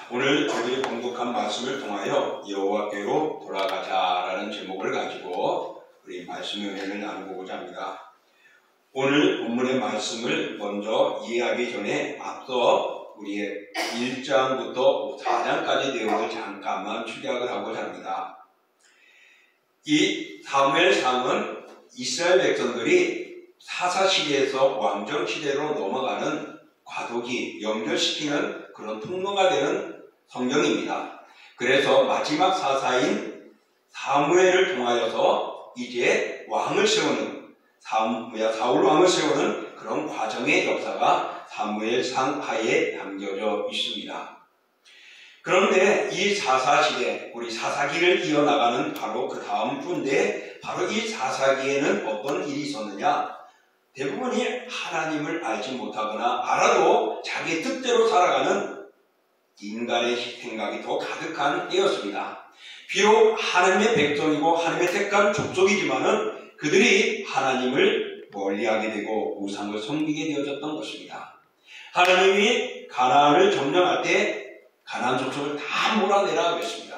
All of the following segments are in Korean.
오늘 저희들이 봉독한 말씀을 통하여 여호와께로 돌아가자라는 제목을 가지고 우리 말씀 은혜를 나눠보고자 합니다. 오늘 본문의 말씀을 먼저 이해하기 전에 앞서 우리의 1장부터 4장까지 내용을 잠깐만 축약을 하고자 합니다. 이 사무엘상은 이스라엘 백성들이 사사시대에서 왕정시대로 넘어가는 과도기, 연결시키는 그런 통로가 되는 성경입니다. 그래서 마지막 사사인 사무엘을 통하여서 이제 왕을 세우는, 사울 왕을 세우는 그런 과정의 역사가 사무엘상 하에 담겨져 있습니다. 그런데 이 사사시대, 우리 사사기를 이어나가는 바로 그 다음 주인데, 바로 이 사사기에는 어떤 일이 있었느냐? 대부분이 하나님을 알지 못하거나 알아도 자기 뜻대로 살아가는 인간의 생각이 더 가득한 때였습니다. 비록 하나님의 백성이고 하나님의 택한 족속이지만은 그들이 하나님을 멀리하게 되고 우상을 섬기게 되어졌던 것입니다. 하나님이 가나안을 점령할 때 가나안 족속을 다 몰아내라 했습니다.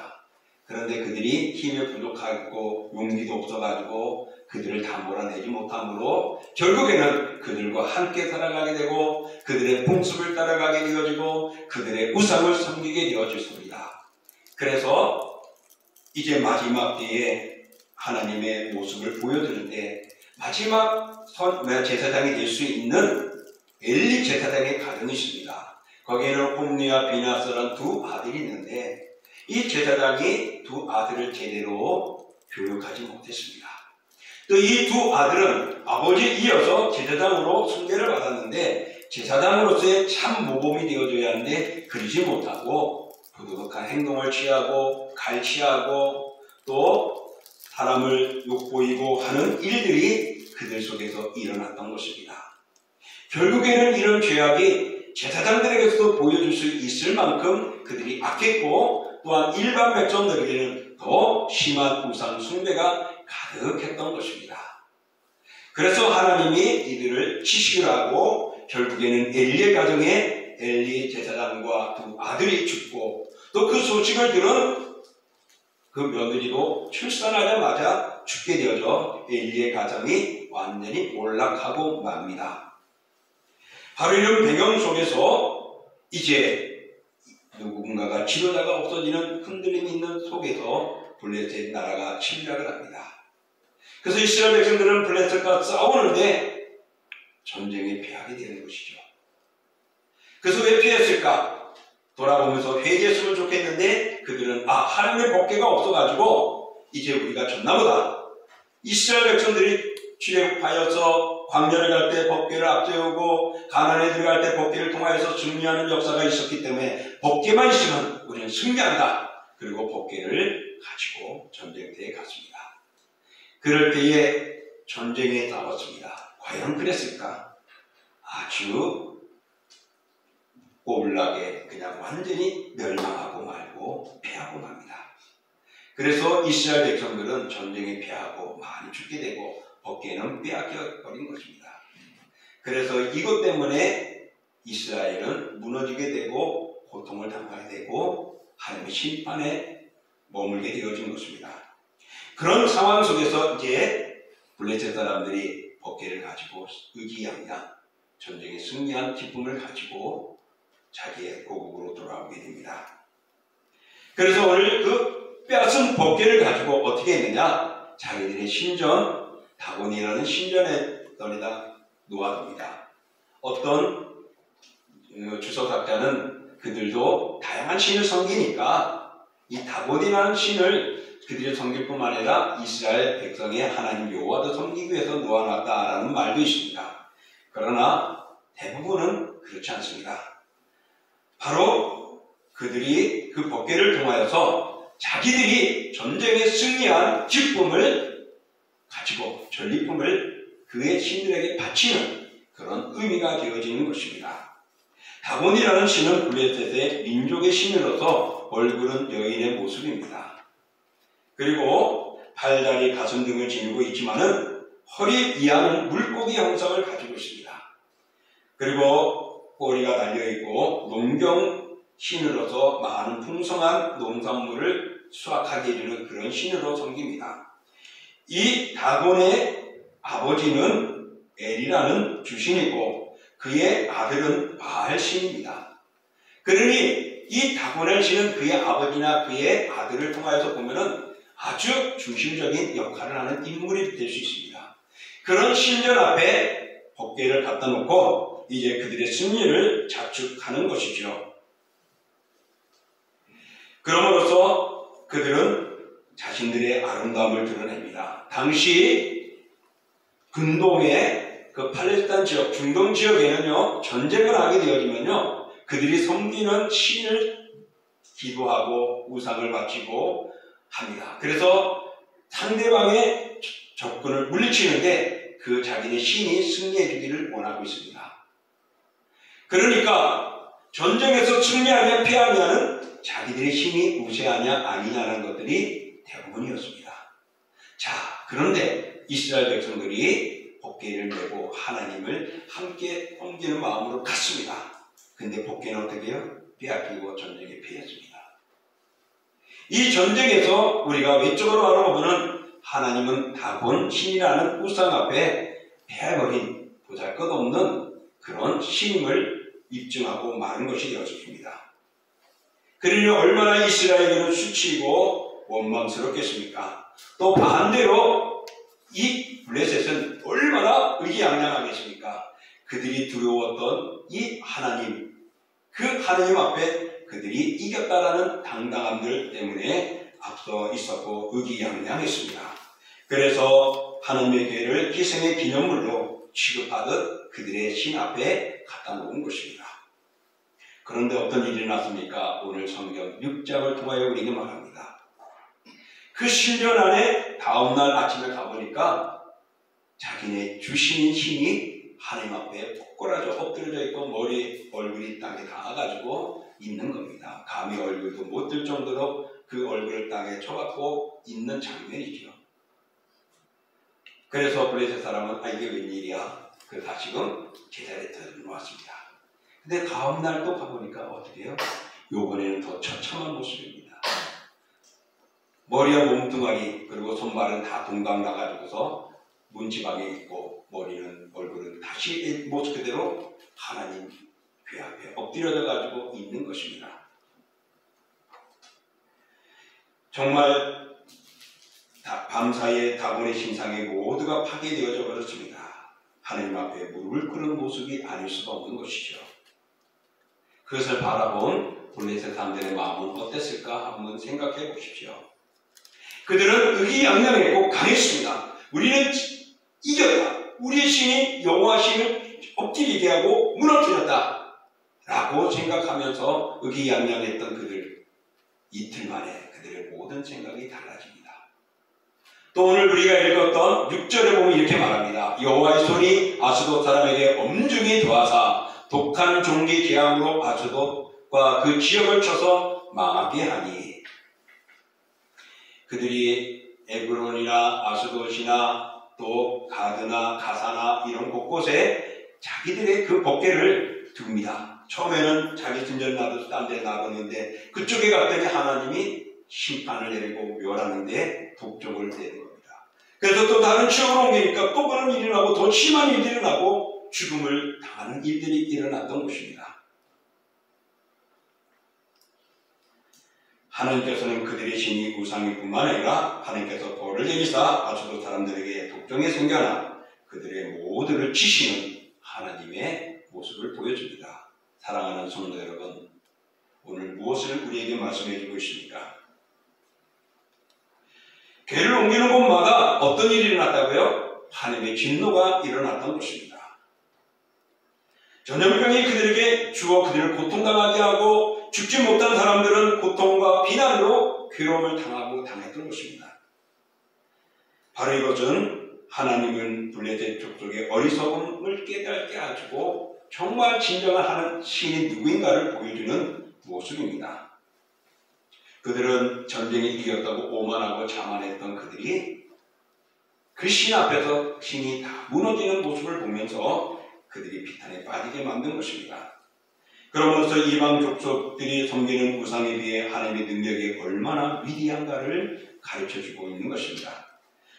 그런데 그들이 힘이 부족하고 용기도 없어가지고 그들을 다 몰아내지 못함으로 결국에는 그들과 함께 살아가게 되고 그들의 풍습을 따라가게 되어지고 그들의 우상을 섬기게 되어졌습니다. 그래서 이제 마지막 때에 하나님의 모습을 보여드는데 마지막 제사장이 될 수 있는 엘리 제사장의 가정이 있습니다. 거기에는 홈리와 비나스라는 두 아들이 있는데 이 제사장이 두 아들을 제대로 교육하지 못했습니다. 또 이 두 아들은 아버지에 이어서 제사장으로 숭배를 받았는데 제사장으로서의 참 모범이 되어줘야 하는데 그러지 못하고 부도덕한 행동을 취하고 갈취하고 또 사람을 욕보이고 하는 일들이 그들 속에서 일어났던 것입니다. 결국에는 이런 죄악이 제사장들에게서도 보여줄 수 있을 만큼 그들이 악했고 또한 일반 백성들에게는 더 심한 우상 숭배가 가득했던 것입니다. 그래서 하나님이 이들을 치시기로 하고 결국에는 엘리의 가정에 엘리 제사장과 두 아들이 죽고 또 그 소식을 들은 그 며느리도 출산하자마자 죽게 되어져 엘리의 가정이 완전히 몰락하고 맙니다. 바로 이런 배경 속에서 이제 누군가가 지도자가 없어지는 흔들림이 있는 속에서 블레셋 나라가 침략을 합니다. 그래서 이스라엘 백성들은 블레셋과 싸우는데 전쟁에 패하게 되는 것이죠. 그래서 왜 피했을까? 돌아보면서 회개했으면 좋겠는데 그들은 하나님의 법궤가 없어가지고 이제 우리가 졌나보다. 이스라엘 백성들이 출애굽하여서 광야를 갈 때 법궤를 앞세우고 가나안에 들어갈 때 법궤를 통하여서 승리하는 역사가 있었기 때문에 법궤만 있으면 우리는 승리한다. 그리고 법궤를 가지고 전쟁터에 갔습니다. 그럴 때에 전쟁에 나왔습니다. 과연 그랬을까? 아주 꼴나게 그냥 완전히 멸망하고 말고 패하고 맙니다. 그래서 이스라엘 백성들은 전쟁에 패하고 많이 죽게 되고 법궤는 빼앗겨 버린 것입니다. 그래서 이것 때문에 이스라엘은 무너지게 되고 고통을 당하게 되고 하나님의 심판에 머물게 되어진 것입니다. 그런 상황 속에서 이제 블레셋 사람들이 법궤를 가지고 의기양양 전쟁에 승리한 기쁨을 가지고 자기의 고국으로 돌아오게 됩니다. 그래서 오늘 그 빼앗은 법궤를 가지고 어떻게 했느냐? 자기들의 신전 다곤이라는 신전에다 놓아둡니다. 어떤 주석학자는 그들도 다양한 신을 섬기니까 이 다곤이라는 신을 그들이 섬길 뿐만 아니라 이스라엘 백성의 하나님 여호와도 섬기기 위해서 놓아놨다라는 말도 있습니다. 그러나 대부분은 그렇지 않습니다. 바로 그들이 그 법궤를 통하여서 자기들이 전쟁에 승리한 기쁨을 가지고 전리품을 그의 신들에게 바치는 그런 의미가 되어지는 것입니다. 다곤이라는 신은 블레셋의 민족의 신으로서 얼굴은 여인의 모습입니다. 그리고 팔다리, 가슴 등을 지니고 있지만은 허리 이하는 물고기 형상을 가지고 있습니다. 그리고 꼬리가 달려있고 농경 신으로서 많은 풍성한 농산물을 수확하게 이르는 그런 신으로 섬깁니다. 이 다곤의 아버지는 엘이라는 주신이고 그의 아들은 바알신입니다. 그러니 이 다곤의 신은 그의 아버지나 그의 아들을 통하여서 보면은 아주 중심적인 역할을 하는 인물이 될 수 있습니다. 그런 신전 앞에 법궤를 갖다 놓고 이제 그들의 승리를 자축하는 것이죠. 그럼으로써 그들은 자신들의 아름다움을 드러냅니다. 당시 근동의 그 팔레스타인 지역, 중동 지역에는요, 전쟁을 하게 되어지면요, 그들이 섬기는 신을 기도하고 우상을 바치고 합니다. 그래서 상대방의 적군을 물리치는데 그 자기네 신이 승리해 주기를 원하고 있습니다. 그러니까 전쟁에서 승리하냐 피하냐는 자기들의 힘이 우세하냐 아니냐는 것들이 대부분이었습니다. 자, 그런데 이스라엘 백성들이 법궤를 메고 하나님을 함께 섬기는 마음으로 갔습니다. 근데 법궤는 어떻게 해요? 빼앗기고 전쟁에 피했습니다. 이 전쟁에서 우리가 외적으로 알아보면 하나님은 다곤 신이라는 우상 앞에 패해버린 보잘것없는 그런 신임을 입증하고 마는 것이 되었습니다. 그러니 얼마나 이스라엘은 수치고 원망스럽겠습니까? 또 반대로 이 블레셋은 얼마나 의기양양하겠습니까? 그들이 두려웠던 이 하나님, 그 하나님 앞에 그들이 이겼다라는 당당함들 때문에 앞서 있었고 의기양양했습니다. 그래서 하나님의 궤를 희생의 기념물로 취급하듯 그들의 신 앞에 갖다 놓은 것입니다. 그런데 어떤 일이 났습니까? 오늘 성경 6장을 통하여 우리에게 말합니다. 그 신전 안에 다음날 아침에 가보니까 자기네 주신 신이 하나님 앞에 뽀꼬라져 엎드려져 있고 얼굴이 땅에 닿아가지고 있는 겁니다. 감히 얼굴도 못 들 정도로 그 얼굴을 땅에 쳐박고 있는 장면이죠. 그래서 블레셋 사람은 이게 웬일이야? 그 다시금 제자리에 들어왔습니다. 근데 다음날 또 가보니까 어떻게 해요? 요번에는 더 처참한 모습입니다. 머리와 몸뚱아리 그리고 손발은 다 동강 나가지고서 문지방에 있고 얼굴은 다시 모습 그대로 하나님 궤 앞에 엎드려져 가지고 있는 것입니다. 정말 밤사이에 다곤의 신상이 모두가 파괴되어져 버렸습니다. 하나님 앞에 무릎을 꿇은 모습이 아닐 수가 없는 것이죠. 그것을 바라본 블레셋 사람들의 마음은 어땠을까 한번 생각해 보십시오. 그들은 의기양양했고 강했습니다. 우리는 이겼다. 우리의 신이 여호와 신을 엎드리게 하고 무너뜨렸다. 라고 생각하면서 의기양양했던 그들, 이틀 만에 그들의 모든 생각이 달라집니다. 또 오늘 우리가 읽었던 6절에 보면 이렇게 말합니다. 여호와의 손이 아스돗 사람에게 엄중히 도하사 독한 종기 재앙으로 아스돗과 그 지역을 쳐서 망하게 하니. 그들이 에그론이나 아스돗이나 또 가드나 가사나 이런 곳곳에 자기들의 그 법궤를 둡니다. 처음에는 자기 진전 놔둬서 딴 데 놔뒀는데 그쪽에 갔더니 하나님이 심판을 내리고 멸하는데 독종을 내는 겁니다. 그래서 또 다른 지역으로 옮기니까 또 그런 일이 일어나고 더 심한 일들이 일어나고 죽음을 당하는 일들이 일어났던 것입니다. 하나님께서는 그들의 신이 우상일 뿐만 아니라 하나님께서 벌을 내리사 아스돗 사람들에게 독종에 생겨나 그들의 모두를 치시는 하나님의 모습을 보여줍니다. 사랑하는 성도 여러분, 오늘 무엇을 우리에게 말씀해 주고 있습니까? 궤를 옮기는 곳마다 어떤 일이 일어났다고요? 하나님의 진노가 일어났던 것입니다. 전염병이 그들에게 주어 그들을 고통당하게 하고 죽지 못한 사람들은 고통과 비난으로 괴로움을 당했던 것입니다. 바로 이것은 하나님은 블레셋 족속의 어리석음을 깨닫게 해주고 정말 진정한 하는 신이 누구인가를 보여주는 모습입니다. 그들은 전쟁에 이겼다고 오만하고 자만했던 그들이 그 신 앞에서 신이 다 무너지는 모습을 보면서 그들이 비탄에 빠지게 만든 것입니다. 그러면서 이방 족속들이 섬기는 우상에 비해 하나님의 능력이 얼마나 위대한가를 가르쳐주고 있는 것입니다.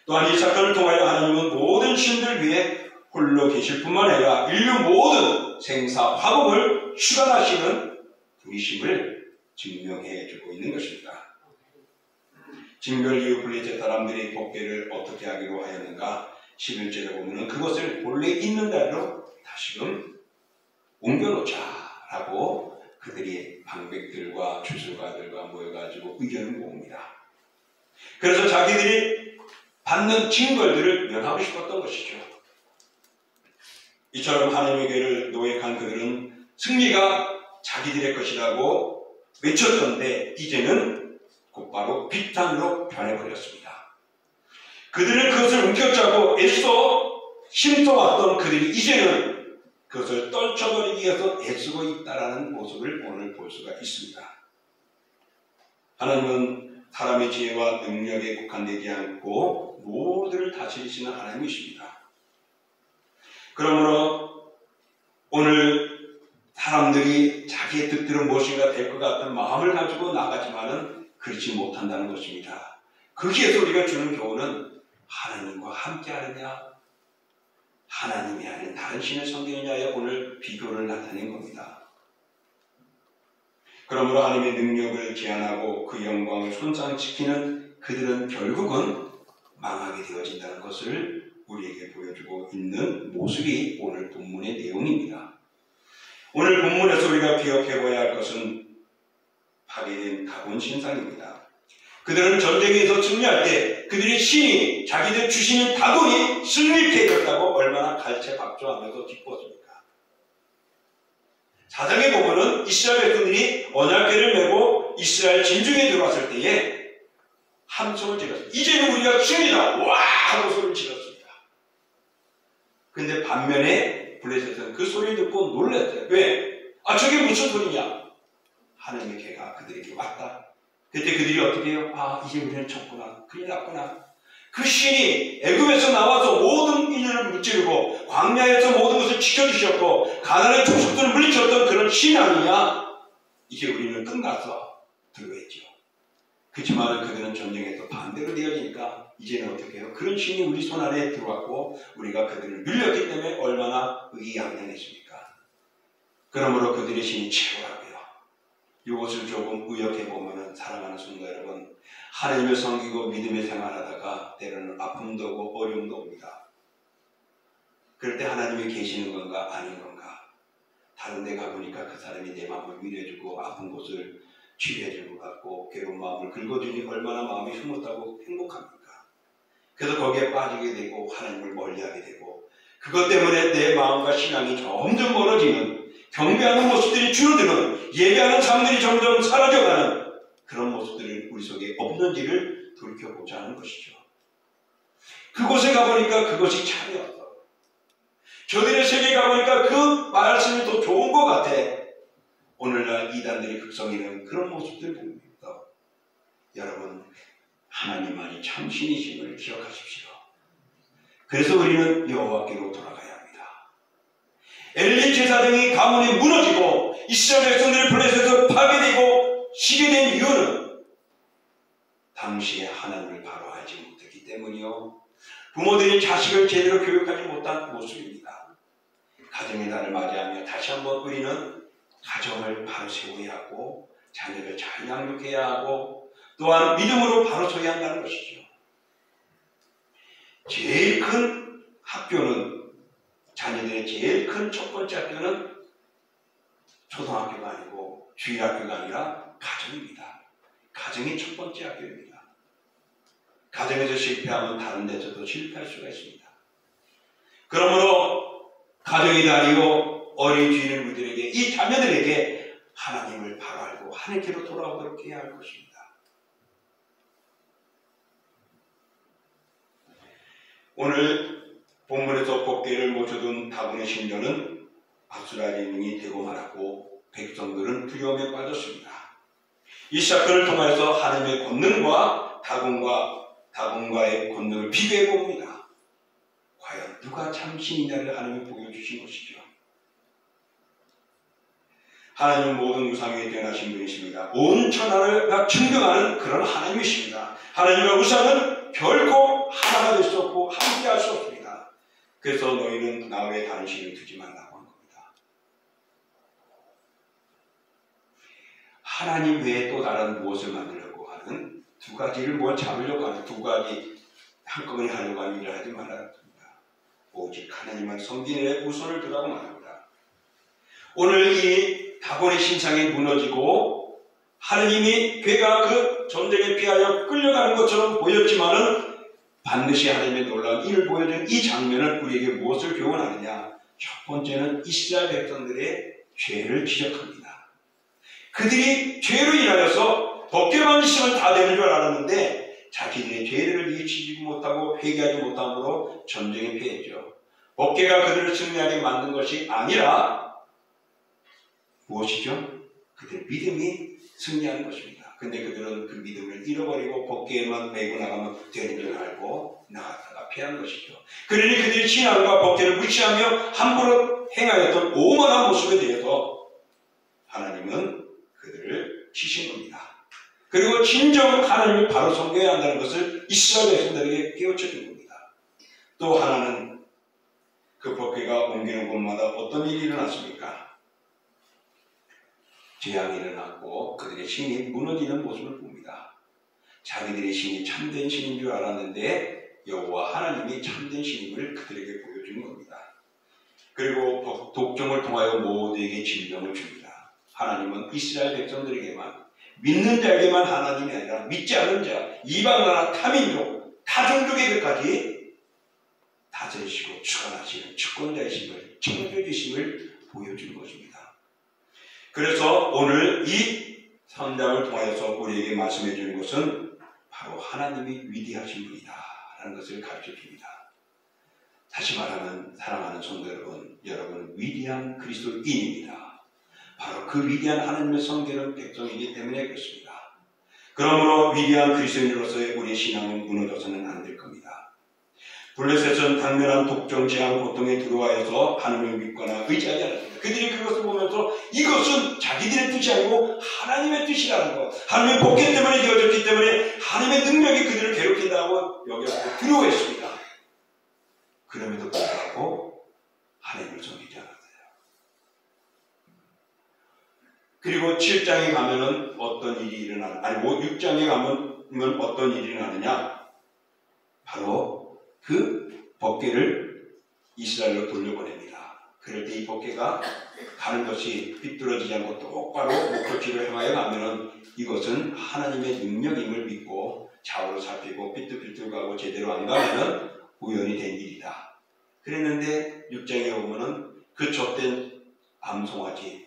또한 이 사건을 통하여 하나님은 모든 신들 위해 홀로 계실 뿐만 아니라 인류 모든 생사 화복을 주관하시는 분이심을 증명해주고 있는 것입니다. 징별 이후 블레셋 사람들이 복개를 어떻게 하기로 하였는가? 11절에 보면 그것을 본래 있는 대로 다시금 옮겨놓자라고 그들이 방백들과 주술가들과 모여가지고 의견을 모읍니다. 그래서 자기들이 받는 징벌들을 면하고 싶었던 것이죠. 이처럼 하나님의 교회를 노획한 그들은 승리가 자기들의 것이라고 외쳤던데 이제는 곧바로 비탄으로 변해버렸습니다. 그들은 그것을 움켜쥐고 애써 힘써왔던 그들이 이제는 그것을 떨쳐버리기 위해서 애쓰고 있다는 모습을 오늘 볼 수가 있습니다. 하나님은 사람의 지혜와 능력에 국한되지 않고 모두를 다스리시는 하나님이십니다. 그러므로 오늘 사람들이 자기의 뜻대로 무엇인가 될 것 같은 마음을 가지고 나가지만은 그렇지 못한다는 것입니다. 거기에서 우리가 주는 교훈은 하나님과 함께 하느냐 하나님이 아닌 다른 신을 섬기느냐에 오늘 비교를 나타낸 겁니다. 그러므로 하나님의 능력을 제한하고 그 영광을 손상시키는 그들은 결국은 망하게 되어진다는 것을 우리에게 보여주고 있는 모습이 오늘 본문의 내용입니다. 오늘 본문에서 우리가 기억해봐야 할 것은 파괴된 다곤 신상입니다. 그들은 전쟁에서 승리할 때 그들의 신이 자기들 주신인 다곤이 승리케 되었다고 얼마나 갈채박조하면서 기뻤습니까? 사장에 보면은 이스라엘 백성들이 언약궤를 메고 이스라엘 진중에 들어왔을 때에 함성을 질렀어요. 이제는 우리가 승리다! 와! 하고 소리를 질렀습니다. 근데 반면에 블레셋은 그 소리를 듣고 놀랐어요. 왜? 아, 저게 무슨 소리냐? 하나님의 궤가 그들에게 왔다. 그때 그들이 어떻게 해요? 아, 이제 우리는 졌구나. 큰일 났구나. 그 신이 애굽에서 나와서 모든 인연을 무찌르고 광야에서 모든 것을 지켜주셨고 가나안의 족속들을 물리쳤던 그런 신 아니냐? 이제 우리는 끝났어. 들어했죠. 그렇지만 그들은 전쟁에서 반대로 되어지니까 이제는 어떻게 해요? 그런 신이 우리 손 안에 들어왔고 우리가 그들을 밀렸기 때문에 얼마나 의기양양했습니까? 그러므로 그들의 신이 최고라고요. 이것을 조금 의역해보면 사랑하는 성도 여러분, 하나님을 섬기고 믿음의 생활하다가 때로는 아픔도 오고 어려움도 옵니다. 그럴 때 하나님이 계시는 건가 아닌 건가? 다른 데 가보니까 그 사람이 내 마음을 위로해주고 아픈 곳을 치료해줄 것 같고 괴로운 마음을 긁어주니 얼마나 마음이 흐뭇하고 행복합니까? 그래서 거기에 빠지게 되고 하나님을 멀리하게 되고 그것 때문에 내 마음과 신앙이 점점 멀어지는 경배하는 모습들이 줄어드는 예배하는 삶들이 점점 사라져가는 그런 모습들을 우리 속에 없는지를 돌이켜보자 하는 것이죠. 그곳에 가보니까 그것이 참이었어. 저들의 세계에 가보니까 그 말씀이 더 좋은 것 같아. 오늘날 이단들이 극성이는 그런 모습들을 봅니다. 여러분, 하나님만이 참신이심을 기억하십시오. 그래서 우리는 여호와께로 돌아가야 합니다. 엘리 제사장이 가문이 무너지고 이스라엘 백성들이 블레셋에서 파괴되고 시게 된 이유는 당시에 하나님을 바로 알지 못했기 때문이요. 부모들이 자식을 제대로 교육하지 못한 모습입니다. 가정의 날을 맞이하며 다시 한번 우리는 가정을 바로 세워야 하고 자녀를 잘 양육해야 하고 또한 믿음으로 바로 서야 한다는 것이죠. 제일 큰 학교는 자녀들의 제일 큰 첫 번째 학교는 초등학교가 아니고 주일학교가 아니라 가정입니다. 가정이 첫 번째 학교입니다. 가정에서 실패하면 다른 데서도 실패할 수가 있습니다. 그러므로 가정의 달이요 어린 주인들에게 이 자녀들에게 하나님을 바로 알고 하나님께로 돌아오도록 해야 할 것입니다. 오늘 본문에서 법궤를 모셔둔 다곤의 신전은 박수라짐이 되고 말았고 백성들은 두려움에 빠졌습니다. 이 사건을 통해서 하나님의 권능과 다곤과의 권능을 비교해 봅니다. 과연 누가 참신이냐를 하나님이 보여주신 것이죠. 하나님은 모든 우상에 뛰어나신 분이십니다. 온 천하가 증명하는 그런 하나님이십니다. 하나님과 우상은 결코 하나가 될 수 없고 함께할 수 없습니다. 그래서 너희는 나 외에 다른 신을 두지 말라고 한 겁니다. 하나님 외에 또 다른 무엇을 만들려고 하는, 두 가지를 뭘 잡으려고 하는, 두 가지 한꺼번에 하려고 하는 일을 하지 말아야 합니다. 오직 하나님만 섬기는 우선을 두라고 말합니다. 오늘 이 다곤의 신상이 무너지고 하느님이 괴가 그 전쟁에 피하여 끌려가는 것처럼 보였지만은 반드시 하나님의 놀라운 일을 보여준 이 장면은 우리에게 무엇을 교훈하느냐? 첫 번째는 이스라엘 백성들의 죄를 지적합니다. 그들이 죄로 인하여서 법궤만 있으면 다 되는 줄 알았는데 자기들의 죄를 이해치지 못하고 회개하지 못함으로 전쟁에 피했죠. 법궤가 그들을 승리하게 만든 것이 아니라 무엇이죠? 그들의 믿음이 승리하는 것입니다. 근데 그들은 그 믿음을 잃어버리고 법궤만 메고 나가면 되는 줄 알고 나갔다가 피한 것이죠. 그러니 그들의 신앙과 법궤를 무시하며 함부로 행하였던 오만한 모습에 대해서 하나님은 그들을 치신 겁니다. 그리고 진정 하나님을 바로 섬겨야 한다는 것을 이스라엘 백성들에게 깨우쳐준 겁니다. 또 하나는 그 법궤가 옮기는 곳마다 어떤 일이 일어났습니까? 재앙이 일어났고 그들의 신이 무너지는 모습을 봅니다. 자기들의 신이 참된 신인 줄 알았는데 여호와 하나님이 참된 신임을 그들에게 보여준 겁니다. 그리고 독종을 통하여 모두에게 질병을 줍니다. 하나님은 이스라엘 백성들에게만, 믿는 자에게만 하나님이 아니라 믿지 않는 자, 이방나라, 타민족, 타종족에게까지 다스리시고 주관하시는 주권자이심을, 창조주심을 보여주는 것입니다. 그래서 오늘 이 선장을 통하여서 우리에게 말씀해 주는 것은 바로 하나님이 위대하신 분이다 라는 것을 가르쳐 줍니다. 다시 말하면 사랑하는 성도 여러분, 여러분은 위대한 그리스도인입니다. 바로 그 위대한 하나님의 성결한 백성이기 때문에 그렇습니다. 그러므로 위대한 그리스도인으로서의 우리의 신앙은 무너져서는 안 될 겁니다. 블레셋은 당면한 독종, 재앙, 고통에 들어와서 하나님을 믿거나 의지하지 않았습니다. 그들이 그것을 보면서 이것은 자기들의 뜻이 아니고 하나님의 뜻이라는 것, 하나님의 복귀 때문에 되어졌기 때문에 하나님의 능력이 그들을 괴롭힌다고 여겼고 두려워했습니다. 그럼에도 불구하고 하나님을 섬기지 않았어요. 그리고 7장에 가면은 어떤 일이 일어나느냐, 아니 6장에 가면 어떤 일이 일어나느냐, 바로 그 법궤를 이스라엘로 돌려보냅니다. 그럴 때 이 법궤가 가는 것이 삐뚤어지지 않고 똑바로 목표지를 향하여 가면은 이것은 하나님의 능력임을 믿고 좌우로 살피고 삐뚤삐뚤 가고 제대로 안 가면은 우연이 된 일이다. 그랬는데 6장에 보면은 그 젖된 암송아지,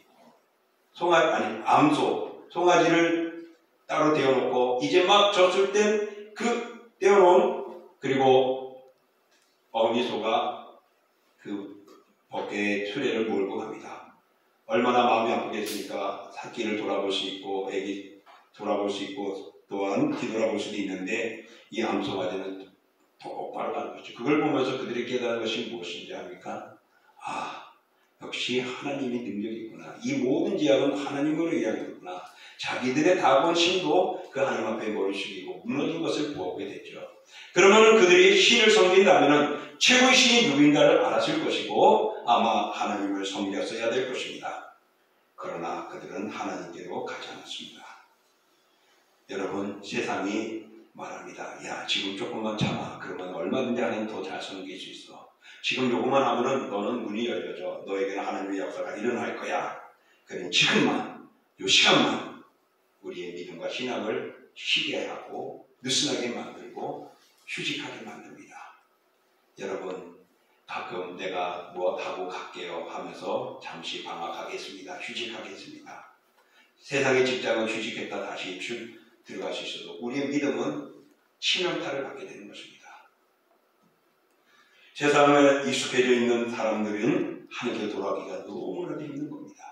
송아지를 따로 데워놓고 이제 막 젖을 땐 그 떼어놓은, 그리고 어미소가 그 법궤의 수레를 몰고 갑니다. 얼마나 마음이 아프겠습니까? 새끼를 돌아볼 수 있고 애기 돌아볼 수 있고 또한 뒤돌아볼 수도 있는데 이 암송아지는 똑바로 가는 거죠. 그걸 보면서 그들이 깨달은 것이 무엇인지 압니까? 아, 역시 하나님이 능력이 있구나. 이 모든 제약은 하나님으로 이야기했구나. 자기들의 다곤 신도 그 하나님 앞에 머리 숙이고 무너진 것을 보게 됐죠. 그러면 그들이 신을 섬긴다면 최고의 신이 누구인가를 알았을 것이고 아마 하나님을 섬겼어야 될 것입니다. 그러나 그들은 하나님께로 가지 않았습니다. 여러분, 세상이 말합니다. 야, 지금 조금만 참아. 그러면 얼마든지 하나님 더 잘 섬길 수 있어. 지금 요것만 하면은 너는 문이 열려져. 너에게는 하나님의 역사가 일어날 거야. 그러니 지금만, 요 시간만 우리의 믿음과 신앙을 쉬게 하고 느슨하게 만들고 휴식하게 만듭니다. 여러분, 가끔 내가 무엇하고 갈게요 하면서 잠시 방학하겠습니다. 휴식하겠습니다. 세상의 직장은 휴식했다 다시 들어갈 수 있어도 우리의 믿음은 치명타를 받게 되는 것입니다. 세상에 익숙해져 있는 사람들은 하늘에 돌아가기가 너무나도 힘든 겁니다.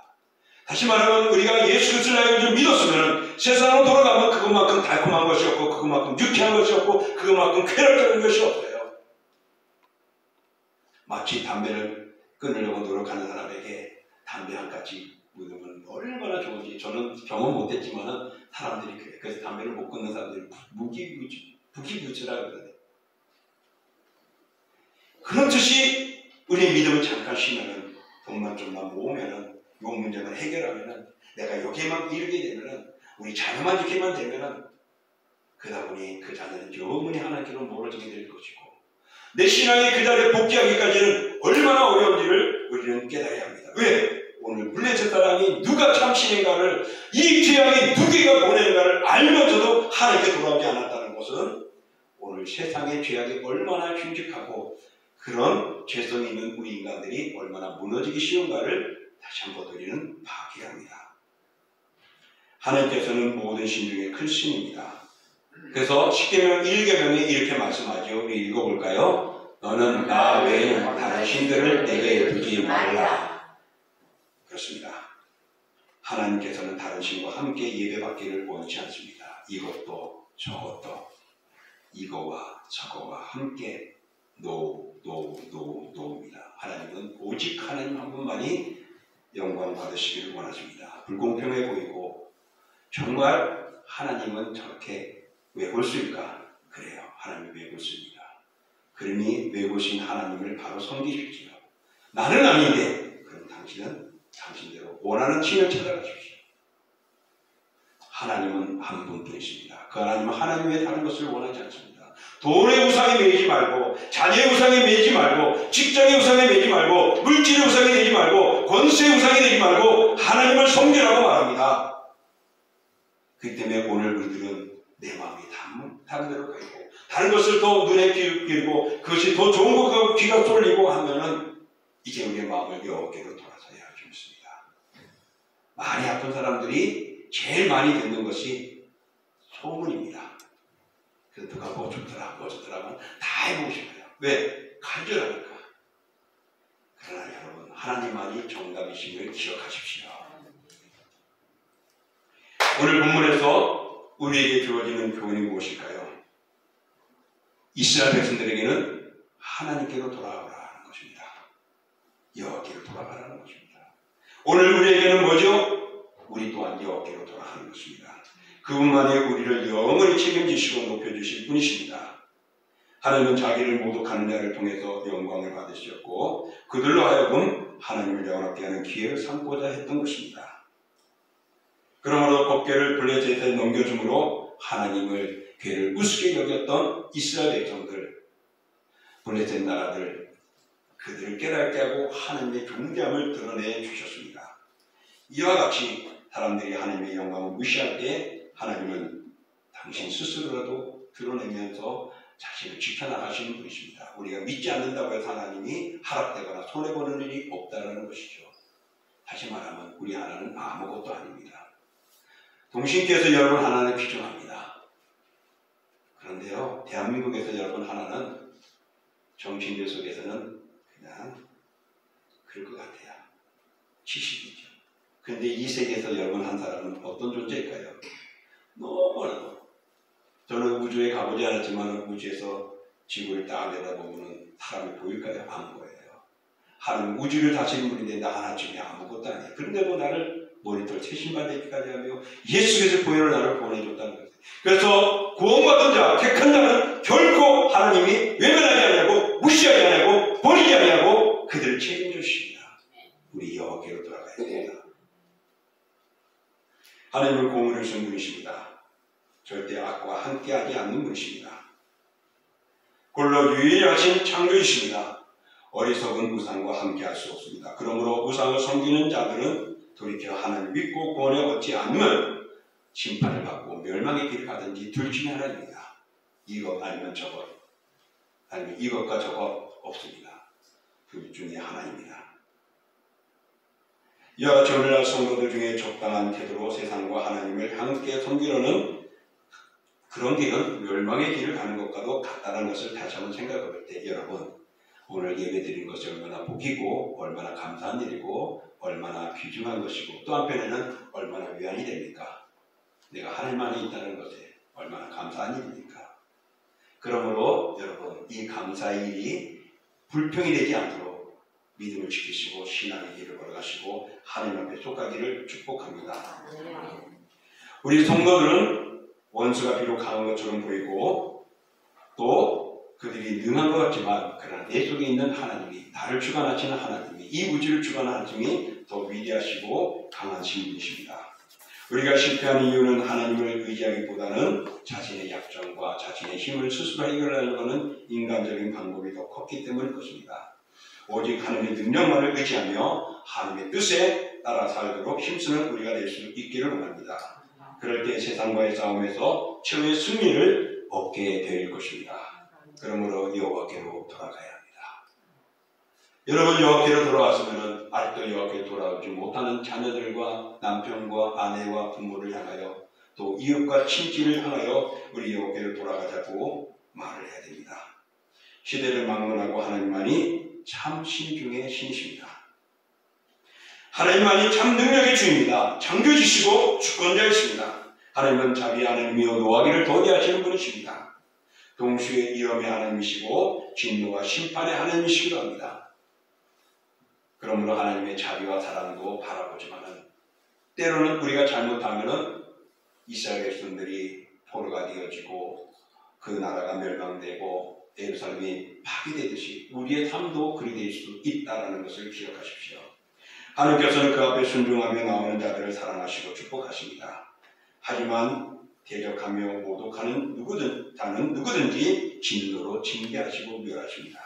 다시 말하면 우리가 예수 그리스도를 알고 믿었으면 세상으로 돌아가면 그것만큼 달콤한 것이 없고 그것만큼 유쾌한 것이 없고 그것만큼 쾌락적인 것이 없어요. 마치 담배를 끊으려고 노력하는 사람에게 담배 한 가지 믿으면 얼마나 좋은지 저는 경험 못했지만 사람들이 그래. 그래서 담배를 못 끊는 사람들이 부기부츠라 그러거든요. 그렇듯이 우리의 믿음을 잠깐 쉬면은 돈만 좀만 모으면은 이 문제만 해결하면은 내가 여기에만 이르게 되면은 우리 자녀만 지키면 되면은 그러다 보니 그 자녀는 영원히 하나님께로 멀어지게 될 것이고 내 신앙이 그 자리에 복귀하기까지는 얼마나 어려운지를 우리는 깨달아야 합니다. 왜? 오늘 물레 사람이 누가 참신인가를 이 귀함이 누구가 보내는가를 알면서도 하나님께 돌아오지 않았다는 것은 오늘 세상의 죄악이 얼마나 흉측하고 그런 죄성이 있는 우리 인간들이 얼마나 무너지기 쉬운가를 다시 한번 우리는 파악해야 합니다. 하나님께서는 모든 신 중에 큰 신입니다. 그래서 십계명 1계명에 이렇게 말씀하죠. 우리 읽어볼까요? 너는 나 외에는 다른 신들을 내게 두지 말라. 그렇습니다. 하나님께서는 다른 신과 함께 예배받기를 원치 않습니다. 이것도 저것도 이거와 저거와 함께 노입니다. 하나님은 오직 하나님 한 분만이 영광 받으시기를 원하십니다. 불공평해 보이고 정말 하나님은 저렇게 왜 골수일까? 그래요. 하나님이 왜 골수입니다. 그러니 왜 골수인 하나님을 바로 섬기십시오. 나는 아닌데 그럼 당신은 당신대로 원하는 신을 찾아가십시오. 하나님은 한 분뿐이십니다. 그 하나님은 하나님 외에 다른 것을 원하지 않습니다. 돈의 우상에 매이지 말고 자녀의 우상에 매이지 말고 직장의 우상에 매이지 말고 물질의 우상에 매이지 말고 권세의 우상에 매이지 말고 하나님을 섬기라고 말합니다. 그렇기 때문에 오늘 우리들은 내 마음이 다른 데로 가 있고 다른 것을 더 눈에 비우고 그것이 더 좋은 것과 귀가 쏠리고 하면은 이제 우리의 마음을 여호와께로 돌아서야 할 수 있습니다. 많이 아픈 사람들이 제일 많이 듣는 것이 소문입니다. 그래서 누가 뭐 좋더라 하면 다 해보고 싶어요. 왜? 간절하니까. 그러나 여러분 하나님만이 정답이심을 기억하십시오. 오늘 본문에서 우리에게 주어지는 교훈이 무엇일까요? 이스라엘 백성들에게는 하나님께로 돌아오라는 것입니다. 여호와께로 돌아가라는 것입니다. 오늘 우리에게는 뭐죠? 우리 또한 여호와께로 돌아가는 것입니다. 그분만이 우리를 영원히 책임지시고 높여주실 분이십니다. 하나님은 자기를 모독하는 자를 통해서 영광을 받으셨고 그들로 하여금 하나님을 영원하게 하는 기회를 삼고자 했던 것입니다. 그러므로 법궤를 블레셋에 넘겨줌으로 하나님을 괴를 우습게 여겼던 이스라엘 백성들, 블레셋 나라들 그들을 깨닫게 하고 하나님의 존귀함을 드러내 주셨습니다. 이와 같이 사람들이 하나님의 영광을 무시할 때 하나님은 당신 스스로라도 드러내면서 자신을 지켜나가시는 분이십니다. 우리가 믿지 않는다고 해서 하나님이 하락되거나 손해보는 일이 없다는 것이죠. 다시 말하면 우리 하나는 아무것도 아닙니다. 동신께서 여러분 하나는 귀중합니다. 그런데요, 대한민국에서 여러분 하나는 정신들 속에서는 그냥 그럴 것 같아요. 지식이죠. 그런데 이 세계에서 여러분 한 사람은 어떤 존재일까요? 너무나도. 저는 우주에 가보지 않았지만 우주에서 지구를 딱 내다보면 사람이 보일까요? 안 보여요. 하나님 우주를 다스리는 분인데 나 하나쯤이 아무것도 아니에요. 그런데도 나를 머리털 채신받기까지 하며 예수께서 보혈을 나를 보내줬다는 거예요. 그래서 구원받은 자, 택한 자는 결코 하나님이 외면하지 않냐고 무시하지 않냐고 버리지 않냐고 그들을 책임져 주십니다. 우리 여호와께로 돌아가야 됩니다. 하나님을 공의로우신 분이십니다. 절대 악과 함께하지 않는 분이십니다. 홀로 유일하신 창조이십니다. 어리석은 우상과 함께할 수 없습니다. 그러므로 우상을 섬기는 자들은 돌이켜 하나님 믿고 구원을 얻지 않으면 심판을 받고 멸망의 길을 가든지 둘 중에 하나입니다. 이것 아니면 저것, 아니면 이것과 저것 없습니다. 둘 중에 하나입니다. 이와 같이 오늘날 성도들 중에 적당한 태도로 세상과 하나님을 함께 섬기려는 그런 길은 멸망의 길을 가는 것과도 같다는 것을 다시 한번 생각해 볼 때 여러분 오늘 예배 드린 것이 얼마나 복이고 얼마나 감사한 일이고 얼마나 귀중한 것이고 또 한편에는 얼마나 위안이 됩니까? 내가 하나님 안에 있다는 것에 얼마나 감사한 일입니까? 그러므로 여러분 이 감사의 일이 불평이 되지 않도록 믿음을 지키시고 신앙의 길을 걸어가시고 하나님 앞에 속가기를 축복합니다. 우리 성도들은 원수가 비록 강한 것처럼 보이고 또 그들이 능한 것 같지만 그러나 내 속에 있는 하나님이, 나를 주관하시는 하나님이, 이 우주를 주관하는 하나님이 더 위대하시고 강하신 분이십니다. 우리가 실패하는 이유는 하나님을 의지하기보다는 자신의 약점과 자신의 힘을 스스로 해결하려고 하는 인간적인 방법이 더 컸기 때문일 것입니다. 오직 하나님의 능력만을 의지하며 하나님의 뜻에 따라 살도록 힘쓰는 우리가 될 수 있기를 원합니다. 그럴 때 세상과의 싸움에서 최후의 승리를 얻게 될 것입니다. 그러므로 여호와께로 돌아가야 합니다. 여러분, 여호와께로 돌아왔으면 아직도 여호와께로 돌아오지 못하는 자녀들과 남편과 아내와 부모를 향하여 또 이웃과 친지를 향하여 우리 여호와께로 돌아가자고 말을 해야 됩니다. 시대를 막론하고 하나님만이 참 신중의 신이십니다. 하나님만이 참 능력의 주입니다. 창조주시고 주권자이십니다. 하나님은 자기 하나님이요 노하기를 도대하시는 분이십니다. 동시에 위험의 하나님이시고 진노와 심판의 하나님이시기도 합니다. 그러므로 하나님의 자비와 사랑도 바라보지만은 때로는 우리가 잘못하면은 이스라엘 백성들이 포로가 되어지고 그 나라가 멸망되고 예루살렘이 파괴되듯이 우리의 삶도 그리 될 수 있다는 것을 기억하십시오. 하나님께서는 그 앞에 순종하며 나오는 자들을 사랑하시고 축복하십니다. 하지만 대적하며 모독하는 누구든지 진노로 징계하시고 멸하십니다.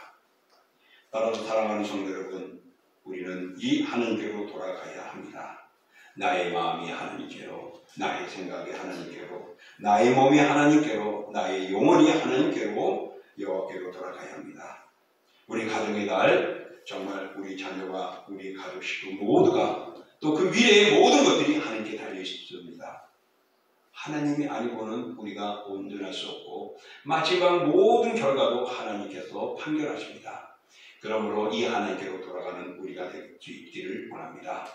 따라서 사랑하는 성도 여러분, 우리는 이 하나님께로 돌아가야 합니다. 나의 마음이 하나님께로, 나의 생각이 하나님께로, 나의 몸이 하나님께로, 나의 영혼이 하나님께로 여호와께로 돌아가야 합니다. 우리 가정의 날 정말 우리 자녀와 우리 가족 식구 모두가 또 그 미래의 모든 것들이 하나님께 달려 있습니다. 하나님이 아니고는 우리가 온전할 수 없고 마지막 모든 결과도 하나님께서 판결하십니다. 그러므로 이 하나님께로 돌아가는 우리가 될 수 있기를 원합니다.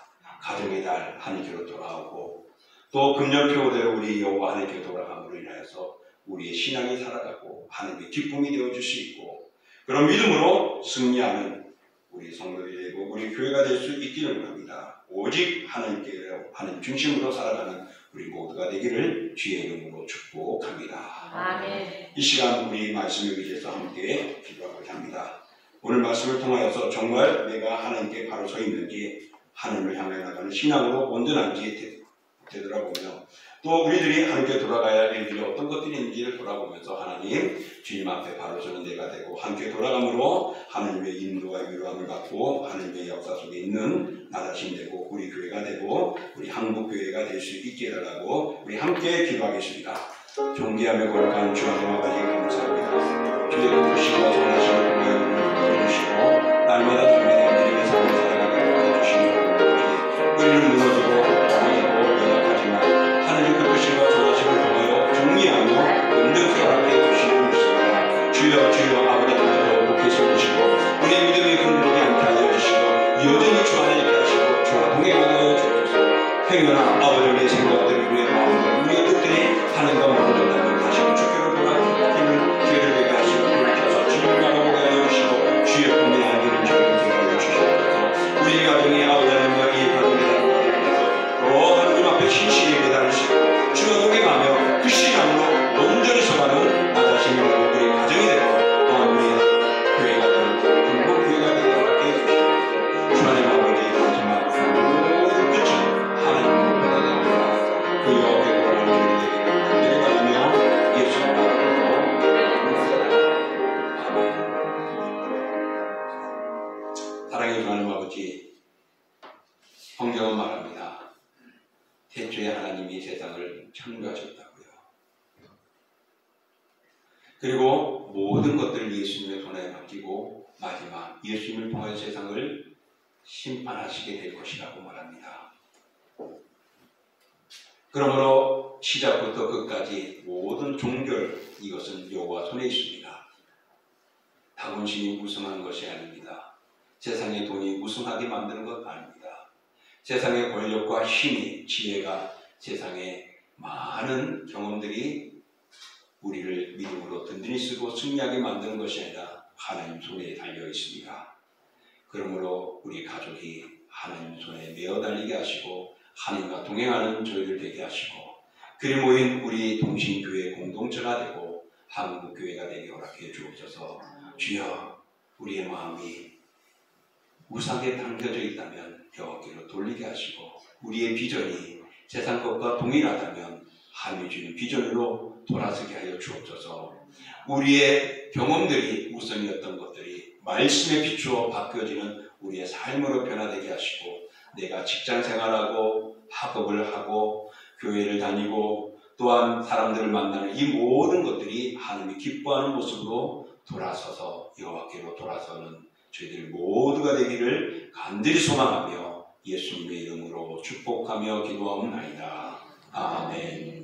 가정의 달 하나님께로 돌아오고 또 금년표대로 우리 여호와 하나님께로 돌아감으로 인하여서 우리의 신앙이 살아가고 하나님의 기쁨이 되어줄 수 있고 그런 믿음으로 승리하는 우리 성도들이 되고 우리 교회가 될 수 있기를 원합니다. 오직 하나님께로, 하나님 중심으로 살아가는 우리 모두가 되기를 주의 이름으로 축복합니다. 아멘. 이 시간 우리 말씀을 의지해서 함께 기도하고자 합니다. 오늘 말씀을 통하여서 정말 내가 하나님께 바로 서 있는지 하나님을 향해 나가는 신앙으로 온전한지 되돌아보며 또 우리들이 하나님께 돌아가야 할 일들이 어떤 것들이 있는지를 돌아보면서 하나님 주님 앞에 바로 서는 내가 되고 함께 돌아감으로 하나님의 인도와 위로함을 받고 하나님의 역사 속에 있는 나 자신 되고 우리 교회가 되고 우리 한국교회가 될 수 있게 해달라고 우리 함께 기도하겠습니다. 존귀하며 거룩한 주 하나님까지 감사합니다. 주의 크심과 선하심을 통하여 주시고 날마다 주님의 믿음의 삶을 살아가게 해주시며 우리는 무너지고 하나님 그 크심과 선하심을 통하여 정리하며 온전케 해주시는 것입니다. 주여 주여 아버지 하나님 복해 세우시고 우리의 믿음이 흔들리지 않게 하여 주시고 여전히 주 안에 있게 하시고 주와 동행하게 하여 주옵소서. 행여나 아버지의 생각들 우리의 마음들 우리의 뜻들이 하나님과 멀어진다면 다시 주께로 돌아오는 힘을 죄를 되게 하시고 돌이켜서 주님을 바라보게 하여 주시고 주의 꿈에 안기를 주님께 하여 주시옵소서. 우리 가정이 아버지 하나님과 이 가정이 하나님 앞에 신실히 매달리시고 주와 동행하며 그 신앙으로 온전히 서가는 나 자신이 되고 우리 가정이 되고 또한 우리의 교회가 되고 한국교회가 되도록 하게 해주시고 주 하나님 아버지 마지막 모든 끝이 하나님으로 받아들입니다. 그 여호와께 돌아오는 길이 되기를 내려가며 예수님 아멘. 사랑해 주하나님 아버지, 성경은 말합니다. 태초에 하나님이 세상을 창조하셨다고요. 그리고 모든 것들을 예수님의 손에 맡기고 마지막 예수님을 통해 세상을 심판하시게 될 것이라고 말합니다. 그러므로 시작부터 끝까지 모든 종결 이것은 여호와 손에 있습니다. 자본심이 우승한 것이 아닙니다. 세상의 돈이 우승하게 만드는 것 아닙니다. 세상의 권력과 힘이, 지혜가 세상의 많은 경험들이 우리를 믿음으로 든든히 쓰고 승리하게 만드는 것이 아니라 하나님 손에 달려 있습니다. 그러므로 우리 가족이 하나님 손에 메어 달리게 하시고 하나님과 동행하는 저희들 되게 하시고 그리 모인 우리 동신교회 공동체가 되고 한국교회가 되게 허락해 주옵소서. 주여, 우리의 마음이 우상에 당겨져 있다면 여호와께로 돌리게 하시고 우리의 비전이 세상 것과 동일하다면 하나님이 주는 비전으로 돌아서게 하여 주옵소서. 우리의 경험들이 우선이었던 것들이 말씀에 비추어 바뀌어지는 우리의 삶으로 변화되게 하시고 내가 직장 생활하고 학업을 하고 교회를 다니고 또한 사람들을 만나는 이 모든 것들이 하나님이 기뻐하는 모습으로 돌아서서 여호와께로 돌아서는 저희들 모두가 되기를 간절히 소망하며 예수님의 이름으로 축복하며 기도하옵나이다. 아멘.